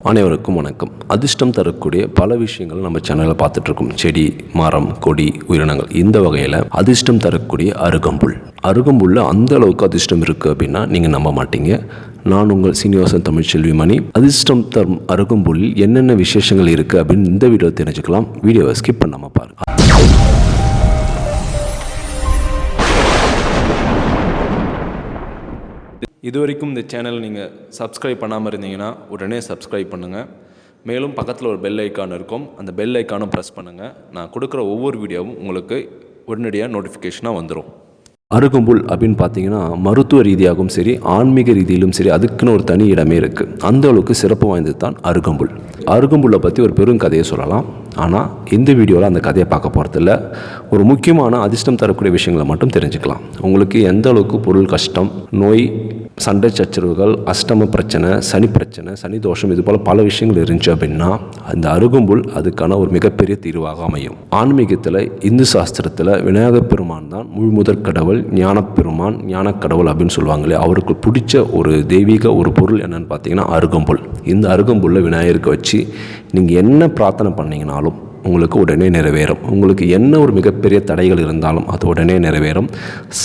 அனைவருக்கும் வணக்கம். அதிர்ஷ்டம் தரக்கூடிய பல விஷயங்கள் நம்ம சேனலில் பார்த்துட்ருக்கோம். செடி, மரம், கொடி, உயிரினங்கள். இந்த வகையில் அதிர்ஷ்டம் தரக்கூடிய அருகம்புல்ல அந்த அளவுக்கு அதிர்ஷ்டம் இருக்குது அப்படின்னா நீங்கள் நம்ப மாட்டீங்க. நான் உங்கள் சீனிவாசன் தமிழ்ச்செல்வி மணி. அதிர்ஷ்டம் தரும் அருகம்புல்லில் என்னென்ன விசேஷங்கள் இருக்குது அப்படின்னு இந்த வீடியோ தெரிஞ்சுக்கலாம். வீடியோவை ஸ்கிப் பண்ணாமல் பாருங்கள். இதுவரைக்கும் இந்த சேனல் நீங்கள் சப்ஸ்கிரைப் பண்ணாமல் இருந்தீங்கன்னா உடனே சப்ஸ்கிரைப் பண்ணுங்கள். மேலும் பக்கத்தில் ஒரு பெல் ஐக்கான் இருக்கும், அந்த பெல் ஐக்கானும் ப்ரெஸ் பண்ணுங்கள். நான் கொடுக்குற ஒவ்வொரு வீடியோவும் உங்களுக்கு உடனடியாக நோட்டிஃபிகேஷனாக வந்துடும். அருகம்புல் அப்படின்னு பார்த்தீங்கன்னா மருத்துவ ரீதியாகவும் சரி, ஆன்மீக ரீதியிலும் சரி, அதுக்குன்னு ஒரு தனி இடமே இருக்குது. அந்த அளவுக்கு சிறப்பு வாய்ந்தது தான் அருகம்புல். அருகம்புல்லை பற்றி ஒரு பெரும் கதையை சொல்லலாம். ஆனால் இந்த வீடியோவில் அந்த கதையை பார்க்க போகிறதில்ல. ஒரு முக்கியமான அதிர்ஷ்டம் தரக்கூடிய விஷயங்களை மட்டும் தெரிஞ்சுக்கலாம். உங்களுக்கு எந்த அளவுக்கு பொருள் கஷ்டம், நோய், சண்டை சச்சரவுகள், அஷ்டம பிரச்சனை, சனி தோஷம், இது போல் பல விஷயங்கள் இருந்துச்சு அப்படின்னா அந்த அருகம்புல் அதுக்கான ஒரு மிகப்பெரிய தீர்வாக அமையும். ஆன்மீகத்தில், இந்து சாஸ்திரத்தில் விநாயகர் பெருமான் தான் முழுமுதற் கடவுள், ஞானப்பெருமான், ஞானக்கடவுள் அப்படின்னு சொல்லுவாங்களே. அவருக்கு பிடிச்ச ஒரு தெய்வீக ஒரு பொருள் என்னன்னு பார்த்தீங்கன்னா அருகம்புல். இந்த அருகம்புல்லை விநாயகருக்கு வச்சு நீங்கள் என்ன பிரார்த்தனை பண்ணிங்கனாலும் உங்களுக்கு உடனே நிறைவேறும். உங்களுக்கு என்ன ஒரு மிகப்பெரிய தடைகள் இருந்தாலும் அது உடனே நிறைவேறும்.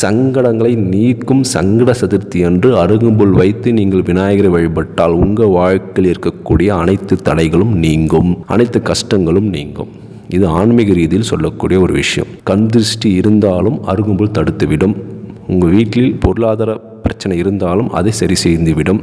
சங்கடங்களை நீக்கும் சங்கட சதுர்த்தி அன்று அருகம்புல் வைத்து நீங்கள் விநாயகரை வழிபட்டால் உங்கள் வாழ்க்கையில் இருக்கக்கூடிய அனைத்து தடைகளும் நீங்கும், அனைத்து கஷ்டங்களும் நீங்கும். இது ஆன்மீக ரீதியில் சொல்லக்கூடிய ஒரு விஷயம். கண் திருஷ்டி இருந்தாலும் அருகம்புல் தடுத்துவிடும். உங்கள் வீட்டில் பொருளாதார பிரச்சனை இருந்தாலும் அதை சரி செய்துவிடும்.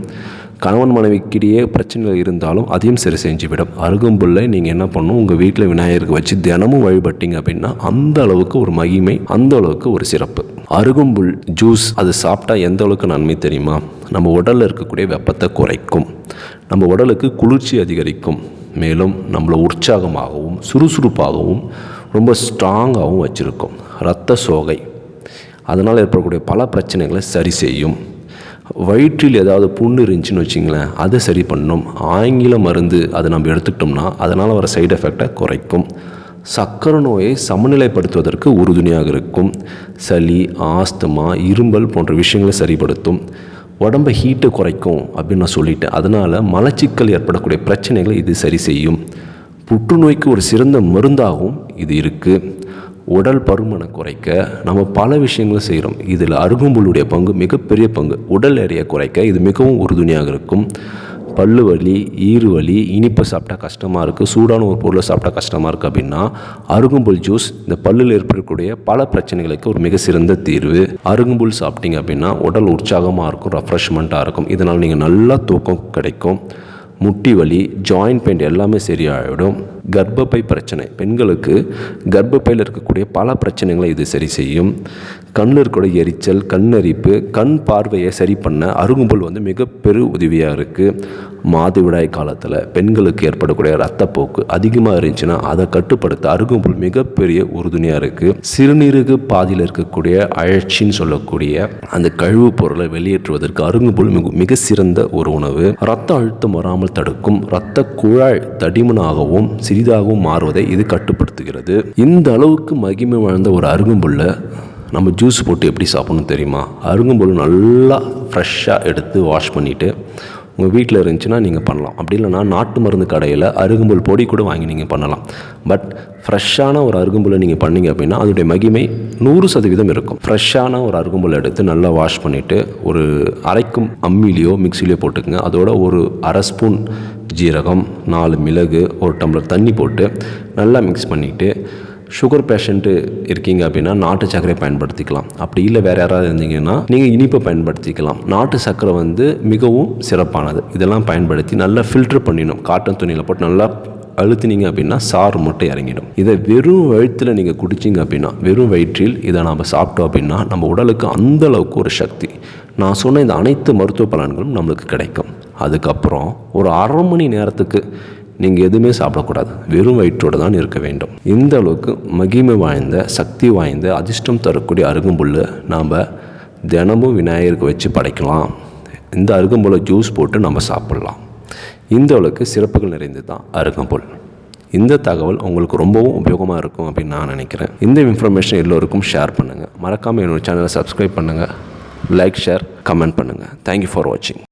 கணவன் மனைவிக்கிடையே பிரச்சனைகள் இருந்தாலும் அதையும் சரி செஞ்சுவிடும். அருகம்புல்லை நீங்கள் என்ன பண்ணணும், உங்கள் வீட்டில் விநாயகருக்கு வச்சு தினமும் வழிபட்டீங்க அப்படின்னா அந்த அளவுக்கு ஒரு மகிமை, அந்த அளவுக்கு ஒரு சிறப்பு. அருகம்புல் ஜூஸ் அது சாப்பிட்டா எந்த அளவுக்கு நன்மை தெரியுமா? நம்ம உடலில் இருக்கக்கூடிய வெப்பத்தை குறைக்கும், நம்ம உடலுக்கு குளிர்ச்சி அதிகரிக்கும், மேலும் நம்மளை உற்சாகமாகவும் சுறுசுறுப்பாகவும் ரொம்ப ஸ்ட்ராங்காகவும் வச்சுருக்கும். இரத்த சோகை அதனால் ஏற்படக்கூடிய பல பிரச்சனைகளை சரி செய்யும். வயிற்றில் ஏதாவது புண்ணு இருந்துச்சுன்னு வச்சிங்களேன், அதை சரி பண்ணும். ஆங்கில மருந்து அதை நம்ம எடுத்துக்கிட்டோம்னா அதனால் வர சைடு எஃபெக்டை குறைக்கும். சர்க்கரை நோயை சமநிலைப்படுத்துவதற்கு உறுதுணையாக இருக்கும். சளி, ஆஸ்துமா, இரும்பல் போன்ற விஷயங்களை சரிப்படுத்தும். உடம்பை ஹீட்டை குறைக்கும் அப்படின்னு நான் சொல்லிட்டேன். அதனால் மலச்சிக்கல் ஏற்படக்கூடிய பிரச்சனைகளை இது சரி செய்யும். புற்றுநோய்க்கு ஒரு சிறந்த மருந்தாகவும் இது இருக்குது. உடல் பருமனை குறைக்க நம்ம பல விஷயங்களும் செய்கிறோம். இதில் அருகம்புல்லுடைய பங்கு மிகப்பெரிய பங்கு. உடல் எடையை குறைக்க இது மிகவும் உறுதுணையாக இருக்கும். பல்லு வலி, ஈறு வலி, இனிப்பு சாப்பிட்டா கஷ்டமாக இருக்குது, சூடான ஒரு பொருளை சாப்பிட்டா கஷ்டமாக இருக்குது அப்படின்னா அருகம்புல் ஜூஸ் இந்த பல்லில் ஏற்படக்கூடிய பல பிரச்சனைகளுக்கு ஒரு மிக சிறந்த தீர்வு. அருகம்புல் சாப்பிட்டீங்க அப்படின்னா உடல் உற்சாகமாக இருக்கும், ரெஃப்ரெஷ்மெண்ட்டாக இருக்கும். இதனால் நீங்கள் நல்லா தூக்கம் கிடைக்கும். முட்டி வலி, ஜாயிண்ட் பெயின் எல்லாமே சரியாகிடும். கர்ப்பப்பை பிரச்சனை, பெண்களுக்கு கர்ப்பப்பையில் இருக்கக்கூடிய பல பிரச்சனைகளை இது சரி செய்யும். கண்ணில் இருக்கக்கூடிய எரிச்சல், கண்ணரிப்பு, கண் பார்வையை சரி பண்ண அருகம்புல் மிகப்பெரிய உதவியாக இருக்குது. மாதவிடாய் காலத்தில் பெண்களுக்கு ஏற்படக்கூடிய இரத்தப்போக்கு அதிகமாக இருந்துச்சுன்னா அதை கட்டுப்படுத்த அருகம்புல் மிகப்பெரிய உறுதுணையாக இருக்குது. சிறுநீரக பாதியில் இருக்கக்கூடிய அழற்சின்னு சொல்லக்கூடிய அந்த கழிவுப் பொருளை வெளியேற்றுவதற்கு அருகம்புல் மிக சிறந்த ஒரு உணவு. இரத்த அழுத்தம் வராமல் தடுக்கும். இரத்த குழாய் தடிமனாகவும் சிறிதாகவும் மாறுவதை இது கட்டுப்படுத்துகிறது. இந்த அளவுக்கு மகிமை வாழ்ந்த ஒரு அருகம்புல்லை நம்ம ஜூஸ் போட்டு எப்படி சாப்பிடணும் தெரியுமா? அருகம்புல் நல்லா ஃப்ரெஷ்ஷாக எடுத்து வாஷ் பண்ணிவிட்டு உங்கள் வீட்டில் இருந்துச்சுன்னா நீங்கள் பண்ணலாம். அப்படி இல்லைனா நாட்டு மருந்து கடையில் அருகம்புல் பொடி கூட வாங்கி நீங்கள் பண்ணலாம். பட் ஃப்ரெஷ்ஷான ஒரு அருகம்புல்லை நீங்கள் பண்ணிங்க அப்படின்னா அதோடைய மகிமை 100% இருக்கும். ஃப்ரெஷ்ஷான ஒரு அருகம்புல் எடுத்து நல்லா வாஷ் பண்ணிவிட்டு ஒரு அரைக்கும் அம்மிலேயோ மிக்சிலேயோ போட்டுக்குங்க. அதோட ஒரு அரை ஸ்பூன் ஜீரகம், 4 மிளகு, ஒரு டம்ளர் தண்ணி போட்டு நல்லா மிக்ஸ் பண்ணிவிட்டு, சுகர் பேஷண்ட்டு இருக்கீங்க அப்படின்னா நாட்டு சர்க்கரை பயன்படுத்திக்கலாம். அப்படி இல்லை வேறு யாராவது இருந்தீங்கன்னா நீங்கள் இனிப்பை பயன்படுத்திக்கலாம். நாட்டு சர்க்கரை மிகவும் சிறப்பானது. இதெல்லாம் பயன்படுத்தி நல்லா ஃபில்டர் பண்ணிடணும். காட்டன் துணியில் போட்டு நல்லா அழுத்தினீங்க அப்படின்னா சாறு மட்டும் இறங்கிடும். இதை வெறும் வயிற்றில் நீங்கள் குடிச்சிங்க அப்படின்னா, வெறும் வயிற்றில் இதை நம்ம சாப்பிட்டோம் அப்படின்னா நம்ம உடலுக்கு அந்த அளவுக்கு ஒரு சக்தி. நான் சொன்ன இந்த அனைத்து மருத்துவ பலன்களும் நம்மளுக்கு கிடைக்கும். அதுக்கப்புறம் ஒரு அரை மணி நேரத்துக்கு நீங்கள் எதுவுமே சாப்பிடக்கூடாது, வெறும் வயிற்றோடு தான் இருக்க வேண்டும். இந்த அளவுக்கு மகிமை வாய்ந்த, சக்தி வாய்ந்த, அதிர்ஷ்டம் தரக்கூடிய அருகம்புல்லை நாம் தினமும் விநாயகருக்கு வச்சு படைக்கலாம். இந்த அருகம்புல்லை ஜூஸ் போட்டு நம்ம சாப்பிட்லாம். இந்த அளவுக்கு சிறப்புகள் நிறைந்தது தான் அருகம்புல். இந்த தகவல் உங்களுக்கு ரொம்பவும் உபயோகமாக இருக்கும் அப்படின்னு நான் நினைக்கிறேன். இந்த இன்ஃபர்மேஷன் எல்லோருக்கும் ஷேர் பண்ணுங்கள். மறக்காமல் என்னோடய சேனலை சப்ஸ்கிரைப் பண்ணுங்கள். லைக், ஷேர், கமெண்ட் பண்ணுங்கள். தேங்க்யூ ஃபார் வாட்சிங்.